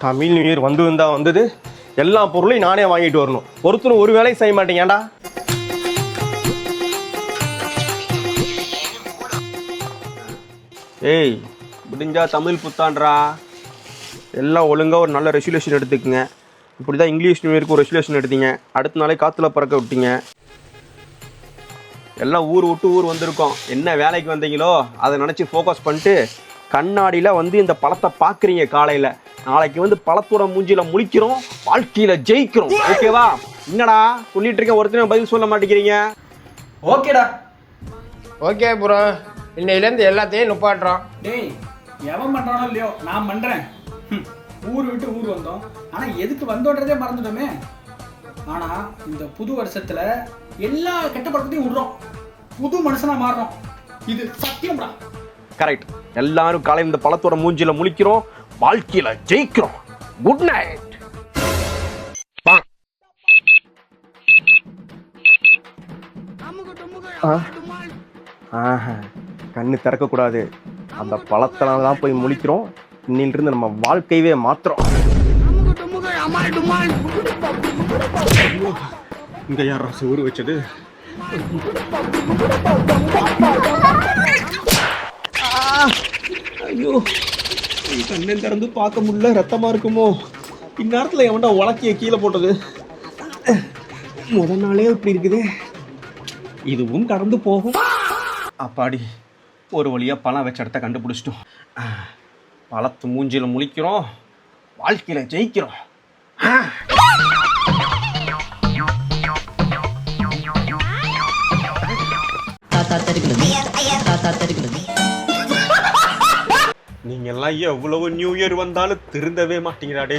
Tamil new year வந்தது எல்லா பொருளையும் நானே வாங்கிட்டு வரணும். ஒருத்தரும் ஒரு வேலையும் செய்ய மாட்டேங்கடா. ஏய், முடிஞ்சா தமிழ் புத்தாண்டா, எல்லாம் ஒழுங்காக ஒரு நல்ல ரெசல்யூஷன் எடுத்துக்கங்க. இப்படி தான் இங்கிலீஷ் நியூ இயருக்கு ஒரு ரெசல்யூஷன் எடுத்தீங்க, அடுத்த நாளே காற்றுல பறக்க விட்டீங்க. எல்லாம் ஊர் விட்டு ஊர் வந்திருக்கோம். என்ன வேலைக்கு வந்தீங்களோ அதை நினச்சி ஃபோக்கஸ் பண்ணிட்டு கண்ணாடியில் வந்து இந்த பழத்தை பார்க்குறீங்க. காலையில் நாளைக்கு வந்து பழத்தோட மூஞ்சியில் முழிக்கிறோம், வாழ்க்கையில் ஜெயிக்கிறோம். ஓகேவா? என்னடா சொல்லிட்டு இருக்கேன், ஒருத்தரும் பதில் சொல்ல மாட்டேங்கிறீங்க. ஓகேடா. ஓகே ப்ரோ, இன்னையிலேருந்து எல்லாத்தையும் நுப்பாட்டுறோம். டேய், எவன் பண்ணுறானோ இல்லையோ நான் பண்ணுறேன். ஊர் விட்டு ஊர் வந்தோம், ஆனால் எதுக்கு வந்தோன்றதே மறந்துட்டோமே. ஆனால் இந்த புது வருஷத்தில் எல்லா கெட்ட பழக்கத்தையும் விடுறோம், புது மனுஷனாக மாறுறோம். இது சத்தியம்டா. கரெக்ட். எல்லாரும் காலையில் இந்த பழத்தோட மூஞ்சியில் முழிக்கிறோம், வாழ்க்கையில் ஜெயிக்கிறோம். Good night. கண்ணு திறக்கக்கூடாது, அந்த பழத்தினால தான் போய் முழிக்கிறோம். இன்னிலிருந்து நம்ம வாழ்க்கையவே மாத்திரம். இங்க யாரா சோறு வச்சது? ஐயோ, கண்ணை திறந்து பார்க்க முடியல, ரத்தமா இருக்குமோ? இந்நேரத்தில் எவன்டா உலக்கிய கீழே போட்டது? முதல் நாளே இப்படி இருக்குது, இதுவும் கடந்து போகும். அப்பாடி, ஒரு வழியாக பழம் வச்ச இடத்த கண்டுபிடிச்சிட்டோம். பழத்து மூஞ்சியில் முழிக்கிறோம், வாழ்க்கையில் ஜெயிக்கிறோம். நீங்க எல்லாம் எவ்வளவு நியூ இயர் வந்தாலும் திருந்தவே மாட்டீங்களாடே.